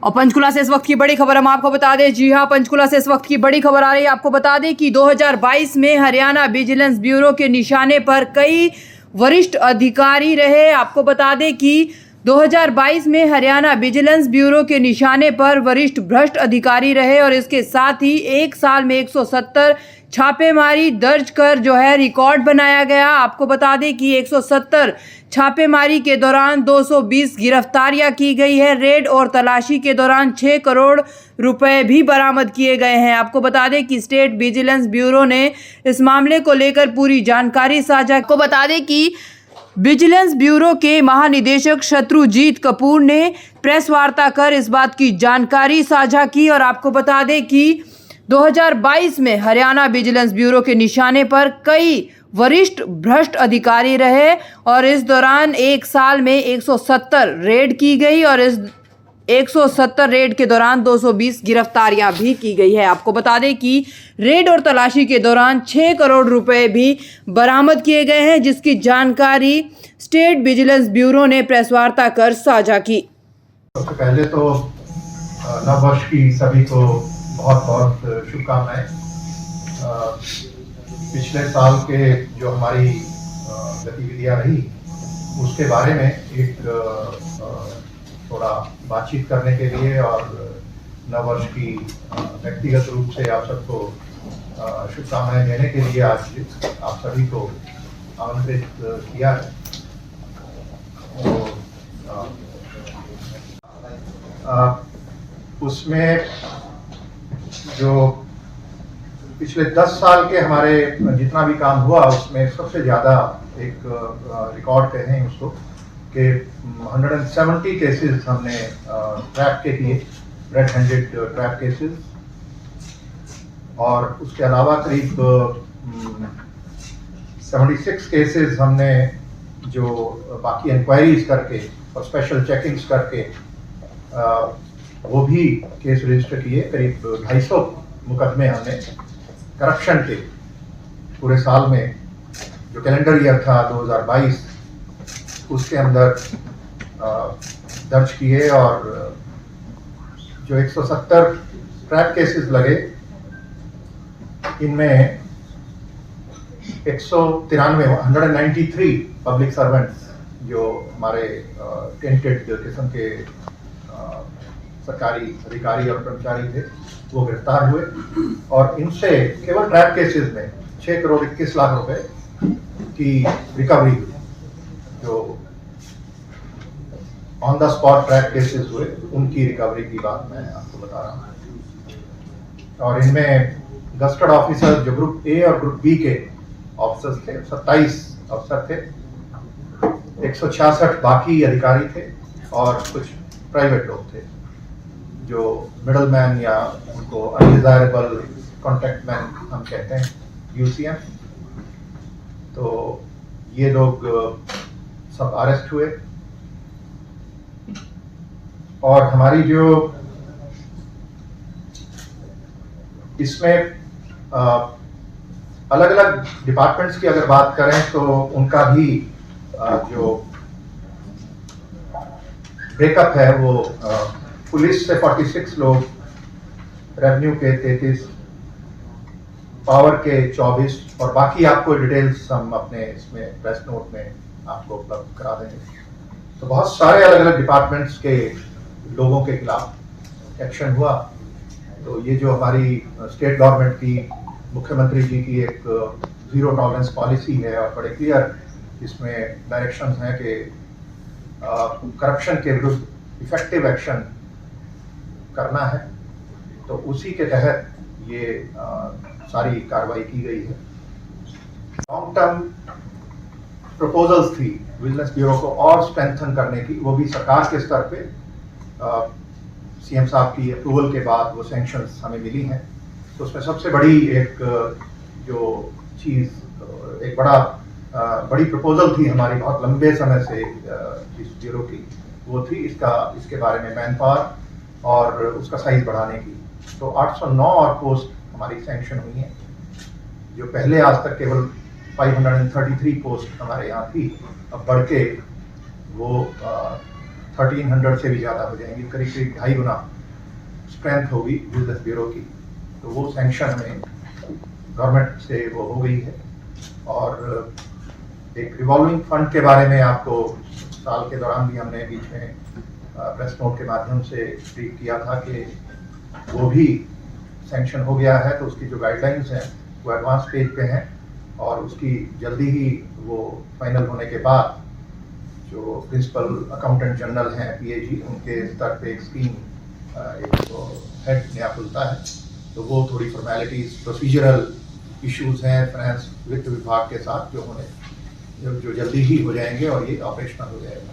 और पंचकुला से इस वक्त की बड़ी खबर हम आपको बता दें। जी हां, पंचकुला से इस वक्त की बड़ी खबर आ रही है। आपको बता दें कि 2022 में हरियाणा विजिलेंस ब्यूरो के निशाने पर कई वरिष्ठ अधिकारी रहे। आपको बता दें कि 2022 में हरियाणा विजिलेंस ब्यूरो के निशाने पर वरिष्ठ भ्रष्ट अधिकारी रहे और इसके साथ ही एक साल में 170 छापेमारी दर्ज कर जो है रिकॉर्ड बनाया गया। आपको बता दें कि 170 छापेमारी के दौरान 220 गिरफ्तारियां की गई है। रेड और तलाशी के दौरान 6 करोड़ रुपए भी बरामद किए गए हैं। आपको बता दें कि स्टेट विजिलेंस ब्यूरो ने इस मामले को लेकर पूरी जानकारी साझा। आपको बता दें कि विजिलेंस ब्यूरो के महानिदेशक शत्रुजीत कपूर ने प्रेस वार्ता कर इस बात की जानकारी साझा की और आपको बता दें कि 2022 में हरियाणा विजिलेंस ब्यूरो के निशाने पर कई वरिष्ठ भ्रष्ट अधिकारी रहे और इस दौरान एक साल में 170 रेड की गई और इस 170 रेड के दौरान 220 गिरफ्तारियां भी की गई है। आपको बता दें कि रेड और तलाशी के दौरान 6 करोड़ रुपए भी बरामद किए गए हैं, जिसकी जानकारी स्टेट विजिलेंस ब्यूरो ने प्रेस वार्ता कर साझा की। सबसे पहले तो नववर्ष की सभी को बहुत बहुत शुभकामनाएं। पिछले साल के जो हमारी गतिविधियां रही उसके बारे में एक थोड़ा बातचीत करने के लिए और नववर्ष की व्यक्तिगत रूप से आप सबको शुभकामनाएं देने के लिए आज आप सभी को आमंत्रित किया है। उसमें जो पिछले 10 साल के हमारे जितना भी काम हुआ उसमें सबसे ज़्यादा एक रिकॉर्ड कहें उसको कि 170 केसेस हमने ट्रैप के किए, रेड हैंडेड ट्रैप केसेस, और उसके अलावा करीब 76 केसेस हमने जो बाकी इंक्वायरीज करके और स्पेशल चेकिंग्स करके वो भी केस रजिस्टर किए। करीब 250 मुकदमे हमने करप्शन के पूरे साल में जो कैलेंडर ईयर था 2022 उसके अंदर दर्ज किए और जो 170 ट्रैप केसेस लगे इनमें 193 पब्लिक सर्वेंट्स जो हमारे टेंटेड किस्म के सरकारी अधिकारी और कर्मचारी थे वो गिरफ्तार हुए और इनसे केवल ट्रैप केसेस में 6 करोड़ 21 लाख रुपए की रिकवरी हुई। जो on the spot trap cases हुए उनकी रिकवरी की बात मैं आपको बता रहा हूँ। और इनमें गस्टेड ऑफिसर जो ग्रुप ए और ग्रुप बी के ऑफिसर्स थे 27 अफसर थे, 166 बाकी अधिकारी थे और कुछ प्राइवेट लोग थे जो मिडल मैन या उनको अनडिजायरेबल कॉन्टैक्ट मैन हम कहते हैं, यूसीएम। तो ये लोग सब अरेस्ट हुए और हमारी जो इसमें अलग अलग डिपार्टमेंट्स की अगर बात करें तो उनका भी जो ब्रेकअप है वो पुलिस से 46 लोग, रेवेन्यू के 33, पावर के 24 और बाकी आपको डिटेल्स हम अपने इसमें प्रेस नोट में आपको उपलब्ध करा देंगे। तो बहुत सारे अलग अलग डिपार्टमेंट्स के लोगों के खिलाफ एक्शन हुआ। तो ये जो हमारी स्टेट गवर्नमेंट की मुख्यमंत्री जी की एक जीरो टॉलरेंस पॉलिसी है और बड़े क्लियर इसमें डायरेक्शंस हैं कि करप्शन के विरुद्ध इफेक्टिव एक्शन करना है, तो उसी के तहत ये सारी कार्रवाई की गई है। लॉन्ग टर्म प्रपोजल्स थी विजिलेंस ब्यूरो को और स्ट्रेंथन करने की, वो भी सरकार के स्तर पे सीएम साहब की अप्रूवल के बाद वो सैंक्शंस हमें मिली हैं। तो उसमें सबसे बड़ी एक जो चीज़ एक बड़ी प्रपोजल थी हमारी बहुत लंबे समय से इस ब्यूरो की, वो थी इसके बारे में मैन पावर और उसका साइज बढ़ाने की। तो 809 और पोस्ट हमारी सैंक्शन हुई हैं, जो पहले आज तक केवल 533 पोस्ट हमारे यहाँ थी, अब बढ़ के वो 1300 से भी ज़्यादा हो जाएंगी, करीब करीब 2.5 गुना स्ट्रेंथ होगी विजिलेंस ब्यूरो की। तो वो सैंक्शन हमें गवर्नमेंट से वो हो गई है। और एक रिवॉल्विंग फंड के बारे में आपको साल के दौरान भी हमने बीच में प्रेस नोट के माध्यम से ट्वीट किया था कि वो भी सैंक्शन हो गया है। तो उसकी जो गाइडलाइंस हैं वो एडवांस स्टेज पे हैं और उसकी जल्दी ही वो फाइनल होने के बाद जो प्रिंसिपल अकाउंटेंट जनरल हैं PAG, उनके स्तर पे एक स्कीम एक हेड नया खुलता है। तो वो थोड़ी फॉर्मेलिटीज प्रोसीजरल इश्यूज हैं फाइनेंस वित्त विभाग के साथ जो जल्दी ही हो जाएंगे और ये ऑपरेशनल हो जाएगा।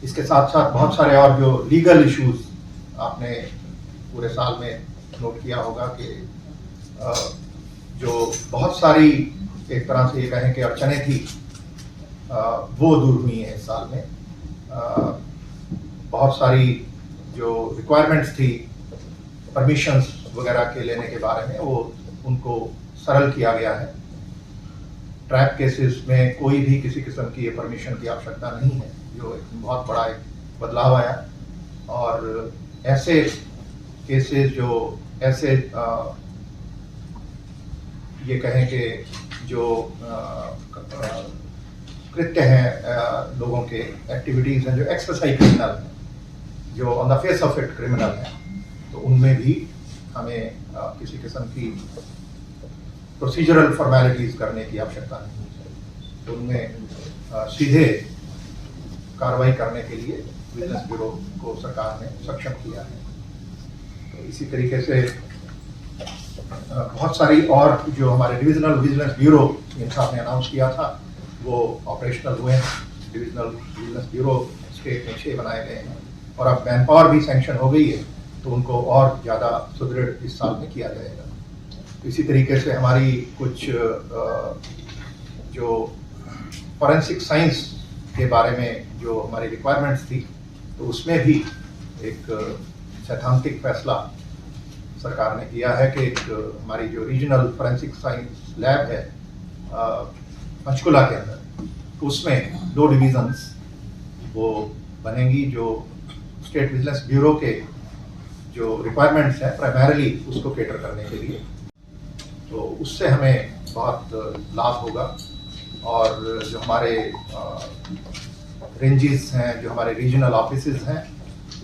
इसके साथ साथ बहुत सारे और जो लीगल इश्यूज आपने पूरे साल में नोट किया होगा कि जो बहुत सारी एक तरह से ये कहें कि अड़चनें थी वो दूर हुई हैं इस साल में। बहुत सारी जो रिक्वायरमेंट्स थी परमिशंस वगैरह के लेने के बारे में वो उनको सरल किया गया है। ट्रैप केसेस में कोई भी किसी किस्म की परमिशन की आवश्यकता नहीं है, जो एक बहुत बड़ा एक बदलाव आया। और ऐसे केसेस जो ऐसे ये कहें कि जो कृत्य हैं लोगों के एक्टिविटीज़ हैं जो एक्सरसाइज क्रिमिनल हैं, जो on the face of it criminal हैं, तो उनमें भी हमें किसी किस्म की प्रोसीजरल फॉर्मेलिटीज़ करने की आवश्यकता नहीं है। तो उनमें सीधे कार्रवाई करने के लिए विजिलेंस ब्यूरो को सरकार ने सक्षम किया है। तो इसी तरीके से बहुत सारी और जो हमारे डिविजनल विजिलेंस ब्यूरो जिनका आपने अनाउंस किया था वो ऑपरेशनल हुए हैं। डिविजनल विजिलेंस ब्यूरो स्टेट में 6 बनाए गए हैं और अब मैन पावर भी सैंक्शन हो गई है, तो उनको और ज़्यादा सुदृढ़ इस साल में किया जाएगा। तो इसी तरीके से हमारी कुछ जो फॉरेंसिक साइंस के बारे में जो हमारी रिक्वायरमेंट्स थी, तो उसमें भी एक सैद्धांतिक फैसला सरकार ने किया है कि एक हमारी जो रीजनल फॉरेंसिक साइंस लैब है पंचकुला के अंदर, उसमें 2 डिविजन्स वो बनेंगी जो स्टेट विजिलेंस ब्यूरो के जो रिक्वायरमेंट्स हैं प्राइमरीली उसको केटर करने के लिए। तो उससे हमें बहुत लाभ होगा। और जो हमारे रेंजेस हैं, जो हमारे रीजनल ऑफिसेज हैं,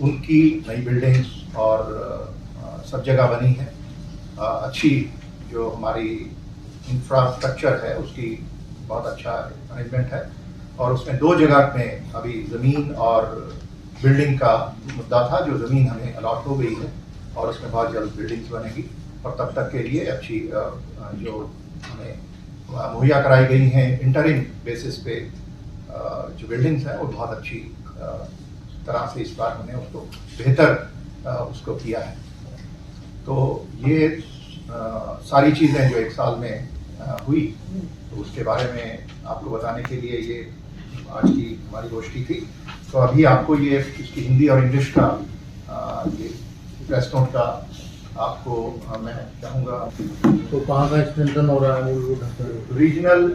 उनकी नई बिल्डिंग्स और सब जगह बनी है। अच्छी जो हमारी इंफ्रास्ट्रक्चर है उसकी बहुत अच्छा अरेंजमेंट है। और उसमें 2 जगह में अभी ज़मीन और बिल्डिंग का मुद्दा था, जो ज़मीन हमें अलॉट हो गई है और उसमें बहुत जल्द बिल्डिंग्स बनेगी। और तब तक के लिए अच्छी जो हमें मुहैया कराई गई हैं इंटरिम बेसिस पे जो बिल्डिंग्स हैं वो बहुत अच्छी तरह से इस बार हमने उसको बेहतर उसको किया है। तो ये सारी चीज़ें जो एक साल में हुई, तो उसके बारे में आपको बताने के लिए ये आज की हमारी गोष्ठी थी। तो अभी आपको ये इसकी हिंदी और इंग्लिश का ये प्रेस नोट का आपको मैं चाहूँगा। तो कहाँ का स्ट्रेंथन हो रहा है मूलभूत ढांचा? रीजनल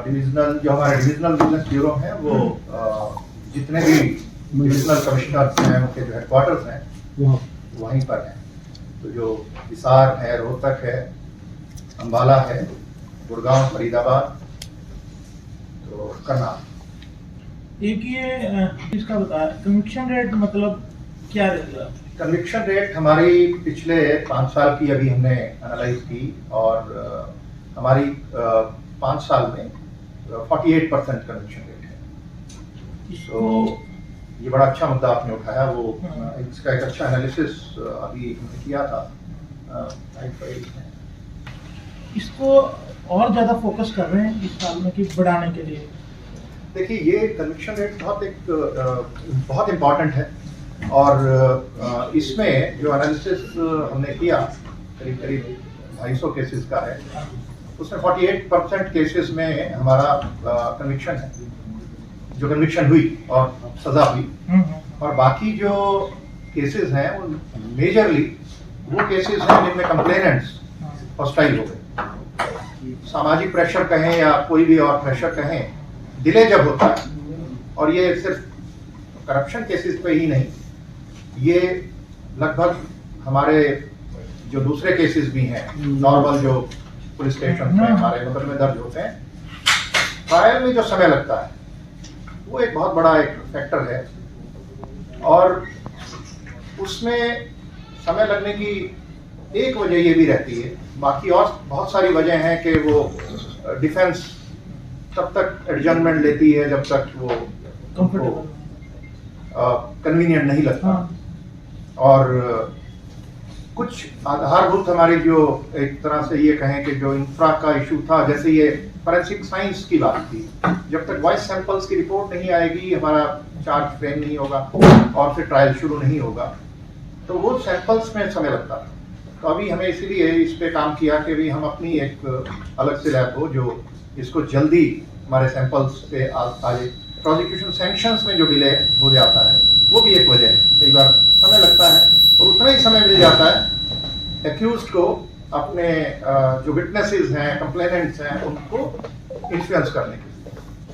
डिविजनल जो हमारे डिविजनल विजिलेंस ब्यूरो हैं वो जितने भी डिविजनल कमिश्नर्स हैं उनके जो हेडक्वार्टर्स हैं वहीं पर हैं। तो जो हिसार है, रोहतक है, अम्बाला है, गुड़गांव, फरीदाबाद, तो करनाल। एक ये इसका बताया कन्विक्शन रेट मतलब क्या रहेगा? कन्विक्शन रेट हमारी पिछले 5 साल की अभी हमने एनालाइज की और हमारी 5 साल में 48% कन्विक्शन रेट है। तो ये बड़ा अच्छा मुद्दा आपने उठाया। वो इसका एक अच्छा एनालिसिस अभी हमने किया था। इसको और ज़्यादा फोकस कर रहे हैं इस साल में कि बढ़ाने के लिए। देखिए ये कन्विक्शन रेट बहुत इम्पॉर्टेंट है और इसमें जो एनालिसिस हमने किया करीब करीब 250 केसेस का है, उसमें 48% केसेस में हमारा कन्विक्शन है, जो कन्विक्शन हुई और सजा हुई। और बाकी जो केसेस हैं वो मेजरली वो केसेस हैं जिनमें कंप्लेनेंट्स हॉस्टाइल हो गए। सामाजिक प्रेशर कहें या कोई भी और प्रेशर कहें, डिले जब होता है और ये सिर्फ करप्शन केसेस पे ही नहीं, ये लगभग हमारे जो दूसरे केसेस भी हैं, नॉर्मल जो पुलिस स्टेशन में हमारे मुकदमे दर्ज होते हैं, ट्रायल में जो समय लगता है वो एक बहुत बड़ा एक फैक्टर है। और उसमें समय लगने की एक वजह ये भी रहती है, बाकी और बहुत सारी वजह हैं कि वो डिफेंस तब तक एडजर्नमेंट लेती है जब तक वो कन्वीनियंट नहीं लगता। और कुछ आधारभूत हमारी जो एक तरह से ये कहें कि जो इंफ्रा का इशू था, जैसे ये फॉरेंसिक साइंस की बात थी, जब तक वॉइस सैंपल्स की रिपोर्ट नहीं आएगी, हमारा चार्ज फ्रेम नहीं होगा और फिर ट्रायल शुरू नहीं होगा, तो वो सैंपल्स में समय लगता था। तो अभी हमें इसीलिए इस पे काम किया कि भी हम अपनी एक अलग से लैब हो जो इसको जल्दी हमारे सैंपल्स पे आ जाए। प्रोसिक्यूशन सैंक्शंस में जो डिले हो जाता है वो भी एक वजह है, कई बार समय लगता है और उतना ही समय मिल जाता है एक्यूज्ड को अपने जो विटनेसेस हैं, कंप्लेनेंट्स हैं, उनको इन्फ्लुएंस करने के लिए।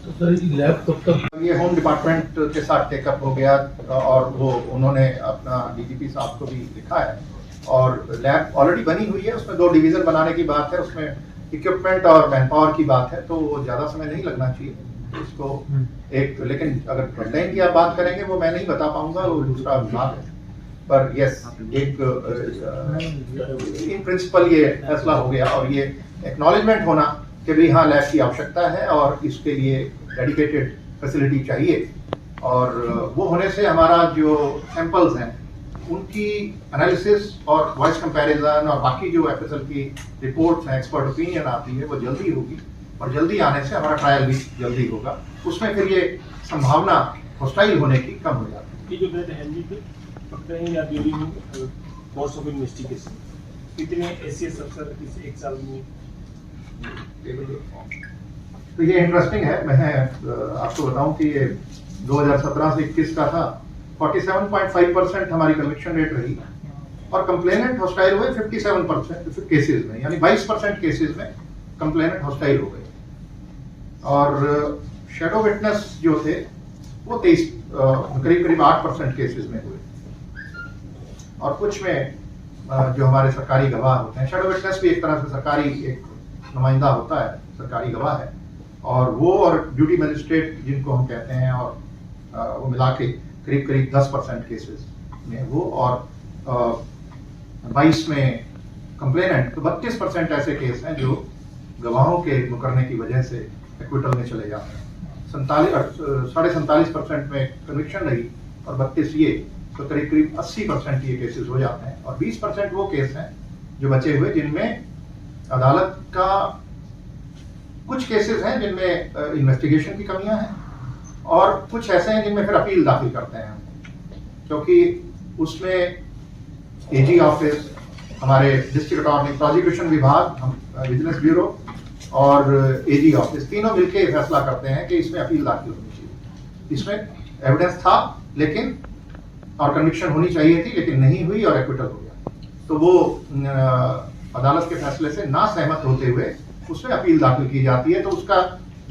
तो सर ये लैब कब तक? ये होम डिपार्टमेंट के साथ टेकअप हो गया और वो उन्होंने अपना डीजीपी साहब को भी लिखा है और लैब ऑलरेडी बनी हुई है। उसमें 2 डिवीजन बनाने की बात है, उसमें इक्विपमेंट और मैन पावर की बात है, तो वो ज़्यादा समय नहीं लगना चाहिए इसको एक। लेकिन अगर फ्रंटलाइन की आप बात करेंगे वो मैं नहीं बता पाऊंगा, वो दूसरा विभाग है। पर यस, एक इन प्रिंसिपल ये फैसला हो गया और ये एक्नॉलेजमेंट होना कि भी हाँ लैब की आवश्यकता है और इसके लिए डेडिकेटेड फैसिलिटी चाहिए। और वो होने से हमारा जो सैंपल्स हैं उनकी एनालिसिस और वॉइस कंपैरिजन और बाकी जो एफएसएल की रिपोर्ट्स हैं, एक्सपर्ट ओपिनियन आती है, वो जल्दी होगी और जल्दी आने से हमारा ट्रायल भी जल्दी होगा। उसमें फिर ये संभावना हॉस्टाइल होने की कम हो जाती है। ये जो कहते हैं पकड़ें या ड्यूरिंग कोर्स ऑफ इन्वेस्टिगेशन कितने एसीएस अफसर इस एक साल में? तो ये इंटरेस्टिंग है। मैं आपको बताऊं कि ये 2017 से 21 का था, 47.5% हमारी कन्विक्शन रेट रही और कंप्लेनेंट हॉस्टाइल हुए 57% केसेस में, यानी 22% केसेस में कंप्लेनेंट हॉस्टाइल हो गए। और शेडो विटनेस जो थे वो 23 करीब 8% केसेस में हुए। और कुछ में जो हमारे सरकारी गवाह होते हैं, शेडो विटनेस भी एक तरह से सरकारी एक नुमाइंदा होता है, सरकारी गवाह है, और वो और ड्यूटी मजिस्ट्रेट जिनको हम कहते हैं, और वो मिला के करीब 10% केसेस में वो, और 22 में कंप्लेनेंट, तो 32% ऐसे केस हैं जो गवाहों के मुकरने की वजह से एक्विटल में चले जाते हैं। 47.5% में कन्विक्शन रही और 32 ये, तो करीब 80% ये केसेस हो जाते हैं। और 20% वो केस हैं जो बचे हुए जिनमें अदालत का कुछ केसेस हैं जिनमें इन्वेस्टिगेशन की कमियां हैं और कुछ ऐसे हैं जिनमें फिर अपील दाखिल करते हैं हम, क्योंकि उसमें एजी ऑफिस, हमारे डिस्ट्रिक्ट अटॉर्नी, प्रोसिक्यूशन विभाग, हम विजिलेंस ब्यूरो और एजी ऑफिस तीनों मिलकर फैसला करते हैं कि इसमें अपील दाखिल होनी चाहिए। इसमें एविडेंस था लेकिन और कन्विक्शन होनी चाहिए थी लेकिन नहीं हुई और एक्विटल हो गया, तो वो अदालत के फैसले से ना सहमत होते हुए उसमें अपील दाखिल की जाती है। तो उसका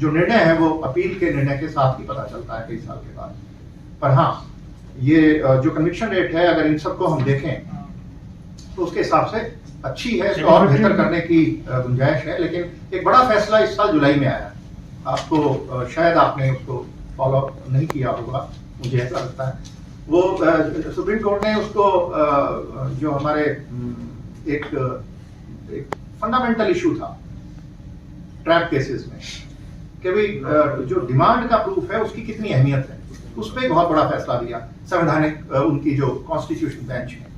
जो निर्णय है वो अपील के निर्णय के साथ ही पता चलता है कई साल के बाद। पर हाँ, ये जो कन्विक्शन रेट है अगर इन सबको हम देखें तो उसके हिसाब से अच्छी है और बेहतर करने की गुंजाइश है। लेकिन एक बड़ा फैसला इस साल जुलाई में आया, आपको शायद आपने उसको फॉलो नहीं किया होगा, मुझे ऐसा लगता है। वो सुप्रीम कोर्ट ने उसको जो हमारे एक फंडामेंटल इशू था ट्रैप केसेस में कि भाई जो डिमांड का प्रूफ है उसकी कितनी अहमियत है, उस पर बहुत बड़ा फैसला दिया संवैधानिक उनकी जो कॉन्स्टिट्यूशन बेंच है।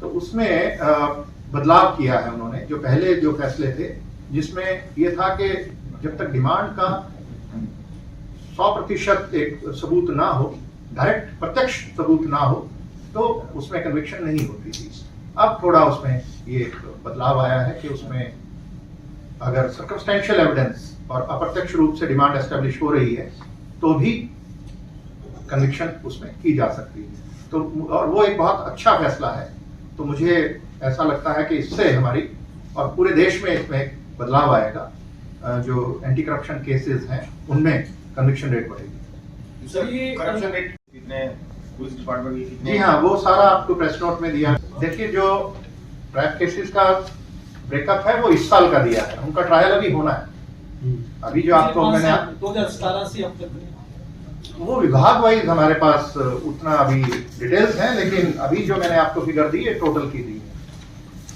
तो उसमें बदलाव किया है उन्होंने। जो पहले जो फैसले थे जिसमें ये था कि जब तक डिमांड का 100% एक सबूत ना हो, डायरेक्ट प्रत्यक्ष सबूत ना हो, तो उसमें कन्विक्शन नहीं होती थी। अब थोड़ा उसमें ये बदलाव आया है कि उसमें अगर सर्कमस्टेंशियल एविडेंस और अप्रत्यक्ष रूप से डिमांड एस्टेब्लिश हो रही है तो भी कन्विक्शन उसमें की जा सकती है। तो और वो एक बहुत अच्छा फैसला है। तो मुझे ऐसा लगता है कि इससे हमारी और पूरे देश में इसमें एक बदलाव आएगा, जो एंटी करप्शन केसेस हैं उनमें कन्विक्शन रेट बढ़ेगी। सर ये करप्शन रेट कितने पुलिस डिपार्टमेंट के कितने जी हाँ, वो सारा आपको प्रेस नोट में दिया। देखिए, जो ट्रैप केसेस का ब्रेकअप है वो इस साल का दिया है, उनका ट्रायल अभी होना है। अभी जो आपको मैंने 2017 से अब तक वो विभाग वाइज हमारे पास उतना अभी डिटेल्स हैं, लेकिन अभी जो मैंने आपको फिगर दी है टोटल की दी है।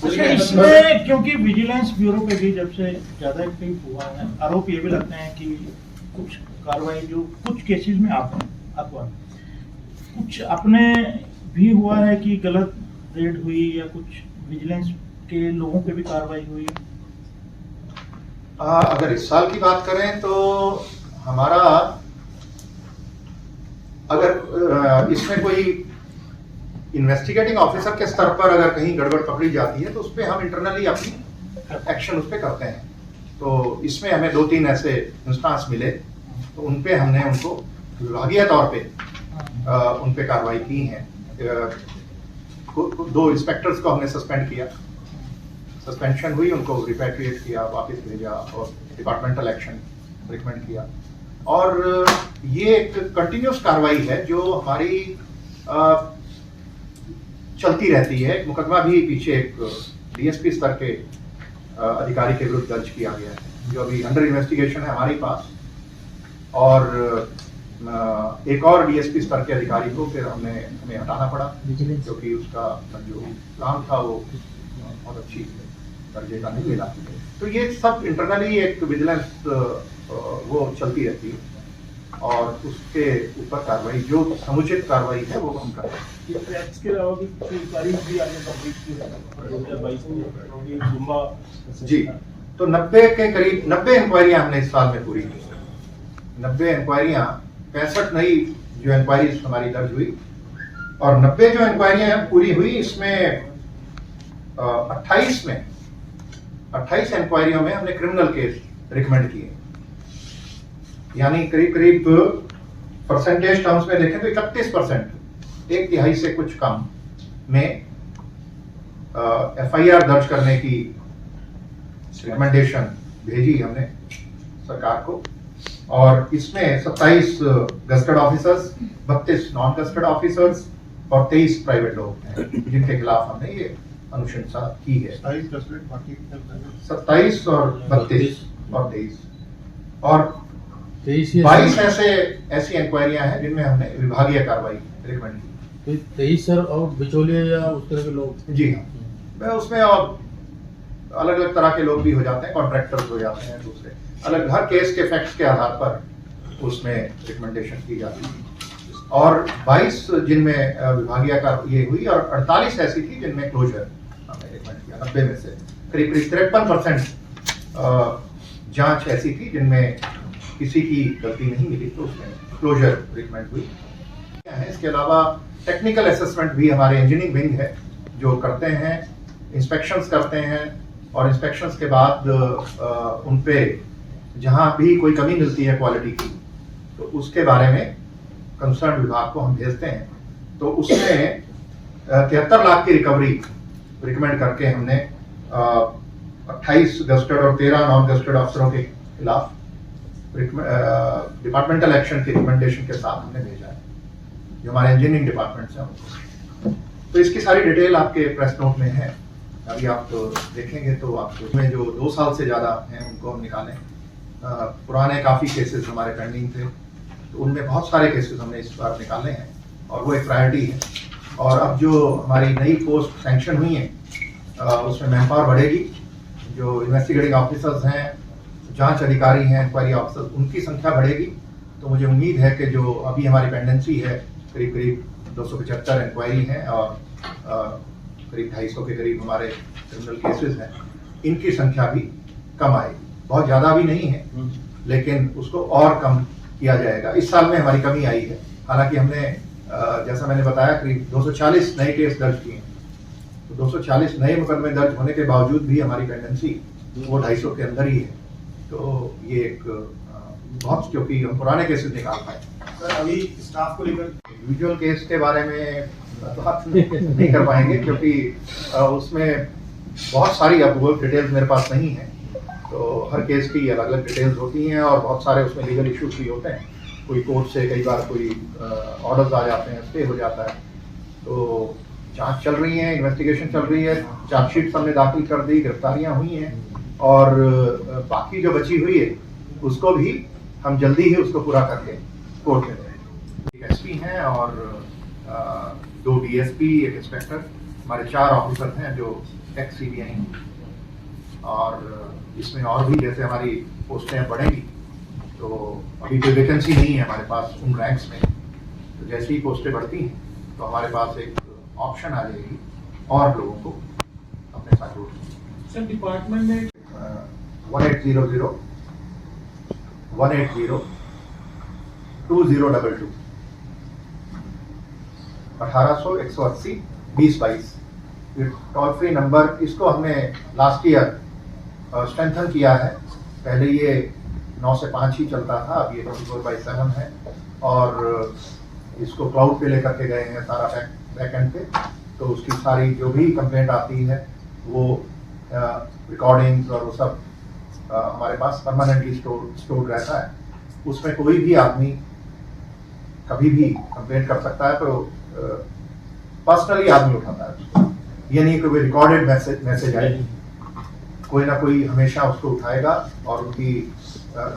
अच्छा, इसमें क्योंकि विजिलेंस ब्यूरो पे भी जब से ज्यादा एक्टिव हुआ है, आरोप ये भी लगते हैं कि कुछ कार्रवाई जो कुछ केसेस में आपको कुछ अपने भी हुआ है कि गलत रेड हुई या कुछ विजिलेंस के लोगों पे भी कार्रवाई हुई। अगर इस साल की बात करें तो हमारा अगर इसमें कोई इन्वेस्टिगेटिंग ऑफिसर के स्तर पर अगर कहीं गड़बड़ पकड़ी जाती है तो उस पर हम इंटरनली अपनी एक्शन उस पर करते हैं। तो इसमें हमें 2-3 ऐसे इंस्टांस मिले, तो उन पे हमने उनको विभागीय तौर पे उन पे कार्रवाई की है। 2 इंस्पेक्टर्स को हमने सस्पेंड किया, सस्पेंशन हुई, उनको रिपैट्रिएट किया, वापस भेजा और डिपार्टमेंटल एक्शन रिकमेंड किया। और ये एक कंटिन्यूस कार्रवाई है जो हमारी चलती रहती है। एक मुकदमा भी पीछे एक डीएसपी स्तर के अधिकारी के विरुद्ध दर्ज किया गया है जो अभी अंडर इन्वेस्टिगेशन है हमारे पास, और एक और डीएसपी स्तर के अधिकारी को फिर हमें हटाना पड़ा क्योंकि उसका जो काम था वो बहुत अच्छी दर्जे का नहीं मिला। तो ये सब इंटरनली एक विजिलेंस वो चलती रहती है और उसके ऊपर कार्रवाई जो समुचित कार्रवाई है वो हम करते हैं। इसके अलावा भी कुछ तारीख भी आपने कंप्लीट की है 2022 में जुम्मा। जी, तो 90 के करीब 90 इंक्वायरियां हमने इस साल में पूरी की। 90 इंक्वायरियां, 65 नई जो इंक्वायरीज हमारी दर्ज हुई और 90 जो इंक्वायरियां पूरी हुई, इसमें 28 इंक्वायरियों में हमने क्रिमिनल केस रिकमेंड किए। यानी करीब परसेंटेज टर्म्स में देखें तो 31%, 1/3 से कुछ कम में एफआईआर दर्ज करने की रिकमेंडेशन भेजी हमने सरकार को। और इसमें 27 gazetted officers, 32 non gazetted officers और 23 प्राइवेट लोग हैं जिनके खिलाफ हमने ये अनुशंसा की है। 27 और 32 और 23 और 22 ऐसी इंक्वायरियां हैं जिनमें हमने विभागीय कार्रवाई रिकमेंड की। 23 सर और बिचौलिए या उस तरह के लोग? जी हाँ, मैं उसमें और अलग अलग तरह के लोग भी हो जाते हैं, कॉन्ट्रैक्टर्स हो जाते हैं, दूसरे अलग हर केस के फैक्ट्स के आधार पर उसमें रिकमेंडेशन की जाती है। और 22 जिनमें विभागीय कार्रवाई ये हुई और 48 ऐसी थी जिनमें क्लोजर हमने रिकमेंड किया। 90 में से करीब 53% जांच ऐसी थी जिनमें किसी की गलती नहीं मिली, तो उसमें क्लोजर रिकमेंड हुई। इसके अलावा टेक्निकल असेसमेंट भी हमारे इंजीनियरिंग विंग है जो करते हैं, इंस्पेक्शंस करते हैं और इंस्पेक्शंस के बाद उन पे जहां भी कोई कमी मिलती है क्वालिटी की तो उसके बारे में कंसर्न विभाग को हम भेजते हैं। तो उसमें 73 लाख की रिकवरी रिकमेंड करके हमने 28 गस्टेड और 13 नॉन गस्टेड अफसरों के खिलाफ डिपार्टमेंटल एक्शन की रिकमेंडेशन के साथ हमने भेजा है जो हमारे इंजीनियरिंग डिपार्टमेंट से हम। तो इसकी सारी डिटेल आपके प्रेस नोट में है, अभी आप तो देखेंगे तो आपको में जो 2 साल से ज़्यादा हैं उनको हम निकालें। पुराने काफ़ी केसेस हमारे पेंडिंग थे तो उनमें बहुत सारे केसेस हमने इस बार निकाले हैं और वो एक प्रायोरिटी है। और अब जो हमारी नई पोस्ट सैंक्शन हुई हैं उसमें मैन पावर बढ़ेगी। जो इन्वेस्टिगेटिंग ऑफिसर्स हैं, जांच अधिकारी हैं, इंक्वायरी ऑफिसर्स, उनकी संख्या बढ़ेगी। तो मुझे उम्मीद है कि जो अभी हमारी पेंडेंसी है करीब 275 इंक्वायरी हैं और करीब 250 के करीब हमारे क्रिमिनल केसेस हैं, इनकी संख्या भी कम आएगी। बहुत ज़्यादा भी नहीं है लेकिन उसको और कम किया जाएगा। इस साल में हमारी कमी आई है, हालांकि हमने जैसा मैंने बताया करीब 240 नए केस दर्ज किए हैं। तो 240 नए मुकदमे दर्ज होने के बावजूद भी हमारी पेंडेंसी वो 250 के अंदर ही है। तो ये एक बहुत, क्योंकि हम पुराने केसेस निकाल पाए। सर अभी स्टाफ को लेकर इंडिविजुअल केस के बारे में बात नहीं कर पाएंगे क्योंकि उसमें बहुत सारी अब वो डिटेल्स मेरे पास नहीं है। तो हर केस की अलग अलग डिटेल्स होती हैं और बहुत सारे उसमें लीगल इश्यूज भी होते हैं, कोई कोर्ट से कई बार कोई ऑर्डर्स आ जाते हैं, स्टे हो जाता है। तो जांच चल रही है, इन्वेस्टिगेशन चल रही है, चार्जशीट हमने दाखिल कर दी, गिरफ्तारियां हुई हैं और बाकी जो बची हुई है उसको भी हम जल्दी ही उसको पूरा करके कोर्ट में देंगे। एक एसपी हैं और 2 डीएसपी, एक इंस्पेक्टर, हमारे 4 ऑफिसर हैं जो एक्स सीबीआई हैं। और इसमें और भी जैसे हमारी पोस्टें बढ़ेंगी तो अभी कोई वैकेंसी नहीं है हमारे पास उन रैंक्स में, तो जैसे ही पोस्टें बढ़ती हैं तो हमारे पास एक ऑप्शन आ जाएगी और लोगों को अपने साथ जोड़ने। सर डिपार्टमेंट में 1800 180 2022 1800 180 2022 टोल फ्री नंबर, इसको हमने लास्ट ईयर स्ट्रेंथन किया है। पहले ये 9 से 5 ही चलता था, अब ये 24/7 है और इसको क्लाउड पे लेकर के गए हैं सारा बैकएंड पे। तो उसकी सारी जो भी कंप्लेंट आती है वो रिकॉर्डिंग्स और वो सब हमारे पास परमानेंटली स्टोर रहता है। उसमें कोई भी आदमी कभी भी कंप्लेंट कर सकता है, तो पर्सनली आदमी उठाता है उसको। ये नहीं कि कोई रिकॉर्डेड मैसेज आए, कोई ना कोई हमेशा उसको उठाएगा और उनकी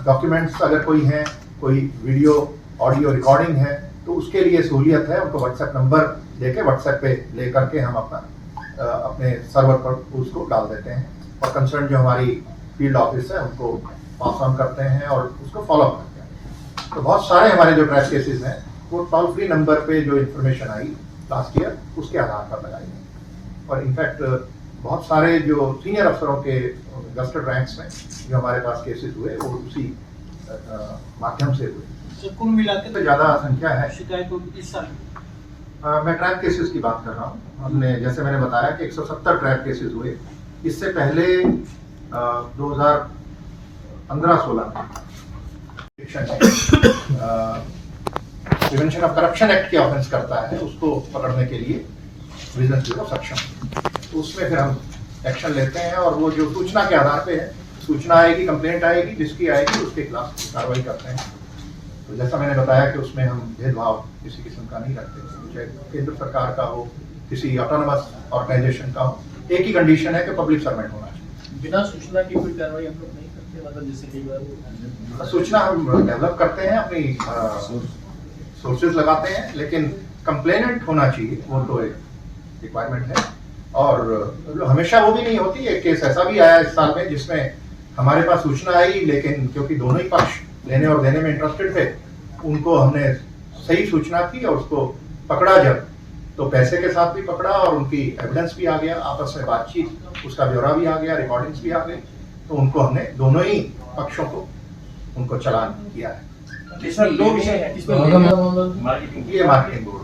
डॉक्यूमेंट्स अगर कोई हैं, कोई वीडियो ऑडियो रिकॉर्डिंग है तो उसके लिए सहूलियत है। उनको व्हाट्सएप नंबर देके व्हाट्सएप पे ले करके हम अपने सर्वर पर उसको डाल देते हैं और कंसर्न जो हमारी फील्ड ऑफिस है उनको पास ऑन करते हैं और उसको फॉलो अप करते हैं। तो बहुत सारे हमारे जो ट्रैप केसेस हैं वो टोल फ्री नंबर पे जो इन्फॉर्मेशन आई लास्ट ईयर उसके आधार पर लगाई गई। और इनफैक्ट बहुत सारे जो सीनियर अफसरों के गस्टेड रैंक्स में जो हमारे पास केसेस हुए वो उसी माध्यम से हुए। कुल मिलाकर तो ज़्यादा संख्या है शिकायतों की इस साल मैं ट्रैप केसेस की बात कर रहा हूँ। हमने जैसे मैंने बताया कि 170 ट्रैप केसेस हुए। इससे पहले 2015-16 में प्रिवेंशन ऑफ करप्शन एक्ट के ऑफेंस करता है, उसको पकड़ने के लिए विजिलेंस ब्यूरो सक्षम। तो उसमें फिर हम एक्शन लेते हैं और वो जो सूचना के आधार पे है, सूचना आएगी, कंप्लेंट आएगी, जिसकी आएगी उसके खिलाफ कार्रवाई करते हैं। तो जैसा मैंने बताया कि उसमें हम भेदभाव किसी किस्म का नहीं रखते, चाहे केंद्र सरकार का हो, किसी ऑटोनमस ऑर्गेनाइजेशन का हो। एक ही कंडीशन है कि पब्लिक सर्वेंट होना चाहिए। बिना सूचना की कोई कार्रवाई हम लोग नहीं करते, मतलब जैसे कई बार सूचना हम डेवलप करते हैं, अपनी सोर्सेज लगाते हैं, लेकिन कंप्लेनेंट होना चाहिए, वो तो एक रिक्वायरमेंट है। और हमेशा वो भी नहीं होती। एक केस ऐसा भी आया इस साल में जिसमें हमारे पास सूचना आई, लेकिन क्योंकि दोनों ही पक्ष लेने और देने में इंटरेस्टेड थे, उनको हमने सही सूचना की और उसको पकड़ा जब, तो पैसे के साथ भी पकड़ा और उनकी एविडेंस भी आ गया, आपस में बातचीत, उसका ब्यौरा भी आ गया, रिकॉर्डिंग्स भी आ गई। तो उनको हमने दोनों ही पक्षों को उनको चालान किया है। सर 2 विषय है ये मार्केटिंग बोर्ड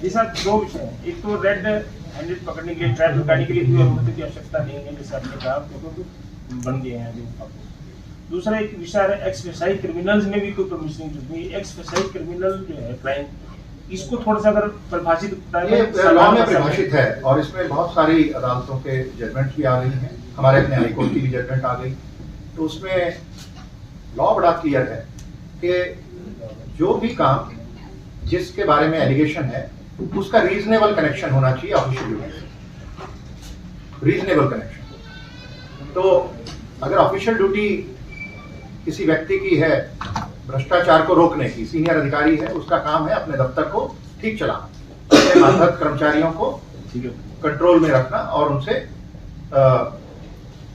जी सर, 2 विषय है। एक तो रेड हैंडेड पकड़ने के लिए, ट्रैप लगाने के लिए कोई अनुमति की आवश्यकता नहीं है, जैसे आपने कहा, तो बन गए हैं जो। दूसरा एक विषय है एक्स वेसाई क्रिमिनल्स में भी कोई परमिशन नहीं। एक्स वेसाई क्रिमिनल जो है क्राइम, इसको थोड़ा सा अगर परिभाषित ये लॉ में परिभाषित है और इसमें बहुत सारी अदालतों के जजमेंट भी आ गई हैं, हमारे अपने हाईकोर्ट की भी जजमेंट आ गई। तो उसमें लॉ बड़ा क्लियर है कि जो भी काम जिसके बारे में एलिगेशन है उसका रीजनेबल कनेक्शन होना चाहिए ऑफिशियल ड्यूटी से। Reasonable connection. तो अगर ऑफिशियल ड्यूटी किसी व्यक्ति की है भ्रष्टाचार को रोकने की, सीनियर अधिकारी है, उसका काम है अपने दफ्तर को ठीक चलाना, अपने नामजद कर्मचारियों को कंट्रोल में रखना और उनसे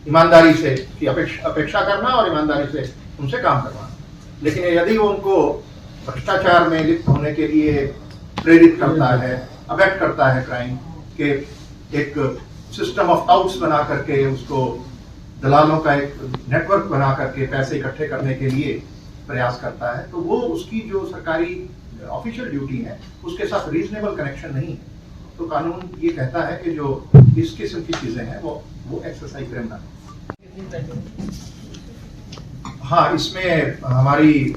ईमानदारी से की अपेक्षा करना और ईमानदारी से उनसे काम करवाना। लेकिन यदि वो उनको भ्रष्टाचार में लिप्त होने के लिए प्रेरित करता है, अबेट करता है क्राइम के, एक सिस्टम ऑफ आउट्स बना करके, उसको दलालों का एक नेटवर्क बना करके पैसे इकट्ठे करने के लिए प्रयास करता है, तो वो उसकी जो सरकारी ऑफिशियल ड्यूटी है उसके साथ रीजनेबल कनेक्शन नहीं है। तो कानून ये कहता है कि जो इस किस्म की चीजें हैं वो एक्सरसाइज क्रिमिनल। हाँ, इसमें हमारी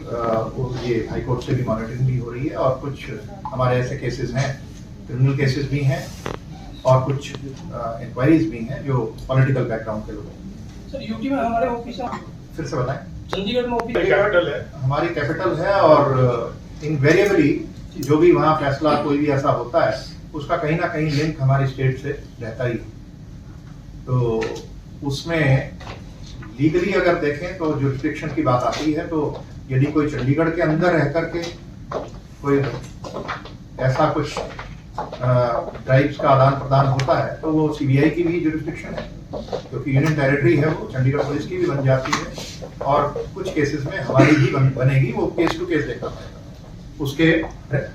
ये हाईकोर्ट से भी मॉनिटरिंग भी हो रही है और कुछ हमारे ऐसे केसेस हैं, क्रिमिनल केसेस भी हैं और कुछ इंक्वायरीज भी हैं जो पॉलिटिकल बैकग्राउंड के लोग हैं। सर यूटी में हमारे ऑफिस फिर से बताएं। चंडीगढ़ में ऑफिस कैपिटल है, हमारी कैपिटल है और इनवेरिएबली जो भी वहाँ फैसला कोई भी ऐसा होता है उसका कहीं ना कहीं लिंक हमारी स्टेट से रहता ही है। तो उसमें लीगली अगर देखें तो जुरिस्डिक्शन की बात आती है, तो यदि कोई चंडीगढ़ के अंदर रह करके कोई ऐसा कुछ ड्राइव्स का आदान प्रदान होता है तो वो सीबीआई की भी जुरिस्डिक्शन है, क्योंकि यूनियन टेरिटरी है वो, चंडीगढ़ पुलिस की भी बन जाती है और कुछ केसेस में हमारी भी बनेगी। वो केस टू केस देखना पड़ेगा, उसके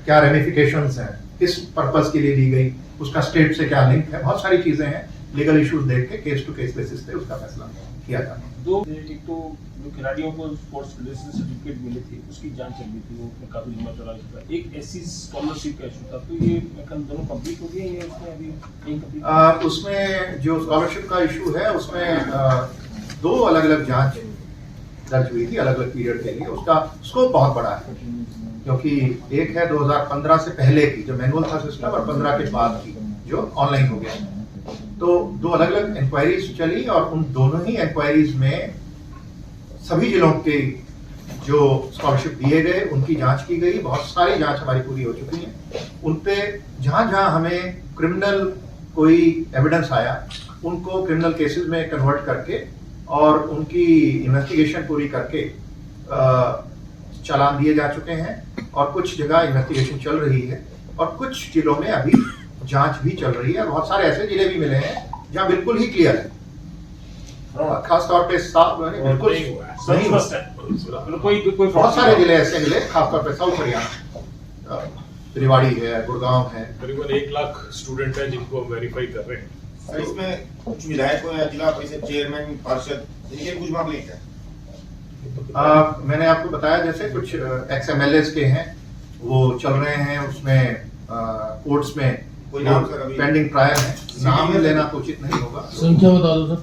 क्या रेमिफिकेशंस हैं, किस पर्पस के लिए ली गई, उसका स्टेट से क्या लिंक है, बहुत सारी चीजें हैं। लीगल इश्यूज देख के केस टू केस बेसिस पे उसका फैसला किया जाता है। दो, एक तो जो खिलाड़ियों को स्पोर्ट्स फेडरेशन सर्टिफिकेट मिले थे उसकी जांच चल रही थी, वो उसमें काफी लंबा चौड़ा इशू था। एक ऐसी स्कॉलरशिप का इशू था, तो ये दोनों कंप्लीट हो गए या उसमें अभी इनकम्प्लीट? उसमें जो स्कॉलरशिप का इशू है उसमें दो अलग अलग जांच दर्ज हुई थी अलग अलग पीरियड के लिए। उसका स्कोप बहुत बड़ा है, क्योंकि एक है 2015 से पहले की जो मैनुअल था सिस्टम और 15 के बाद की जो ऑनलाइन हो गया। तो दो अलग अलग इंक्वायरीज चली और उन दोनों ही इंक्वायरीज में सभी जिलों के जो स्कॉलरशिप दिए गए उनकी जांच की गई। बहुत सारी जांच हमारी पूरी हो चुकी है। उनपे जहां जहां हमें क्रिमिनल कोई एविडेंस आया उनको क्रिमिनल केसेस में कन्वर्ट करके और उनकी इन्वेस्टिगेशन पूरी करके चालान दिए जा चुके हैं और कुछ जगह इन्वेस्टिगेशन चल रही है और कुछ जिलों में अभी जांच भी चल रही है। बहुत सारे ऐसे जिले भी मिले हैं जहां बिल्कुल ही क्लियर है, खास तौर पे बिल्कुल नहीं हुआ है। कोई बहुत सारे जिले ऐसे मिले, खासतौर पे साउथ हरियाणा, रेवाड़ी है, गुड़गांव है। करीबन 1 लाख स्टूडेंट हैं जिनको हम वेरीफाई कर रहे हैं। सर, इसमें कुछ विधायकों या जिला परिषद चेयरमैन, पार्षद, इनके कुछ मामले हैं? मैंने आपको बताया जैसे कुछ एक्स एमएलएस के हैं वो चल रहे हैं, उसमें कोर्ट्स में कोई नाम सर अभी पेंडिंग ट्रायल है, नाम लेना तो उचित नहीं होगा। संख्या बता दो सर।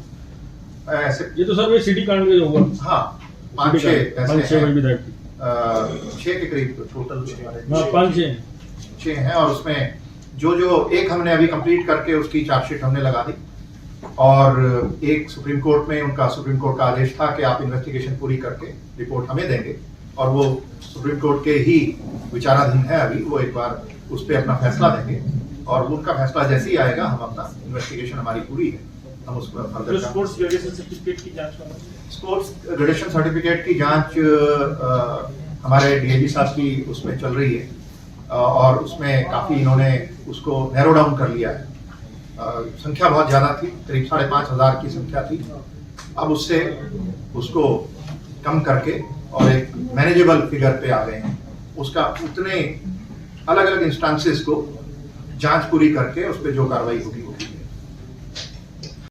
ऐसे ये तो सर ये सिटी कांड में होगा। हाँ 5-6 ऐसे हैं, विधायक 6 के करीब टोटल 5-6 हैं और उसमें जो एक हमने अभी कंप्लीट करके उसकी चार्जशीट हमने लगा दी और एक सुप्रीम कोर्ट में उनका सुप्रीम कोर्ट का आदेश था कि आप इन्वेस्टिगेशन पूरी करके रिपोर्ट हमें देंगे और वो सुप्रीम कोर्ट के ही विचाराधीन है अभी, वो एक बार उस पर अपना फैसला देंगे और उनका फैसला जैसे ही आएगा हम अपना इन्वेस्टिगेशन हमारी पूरी है, हम उसको फर्दर स्पोर्ट्स ग्रेजुएशन सर्टिफिकेट की जांच कर रहे हैं। स्पोर्ट्स ग्रेजुएशन सर्टिफिकेट की जांच हमारे डीएजी साहब की उसमें चल रही है और उसमें काफी इन्होंने उसको नैरो डाउन कर लिया है। संख्या बहुत ज्यादा थी, करीब 5,500 की संख्या थी। अब उससे उसको कम करके और एक मैनेजेबल फिगर पे आ गए हैं। उसका उतने अलग अलग इंस्टांसेस को जांच पूरी करके उस पर जो कार्रवाई होगी होगी।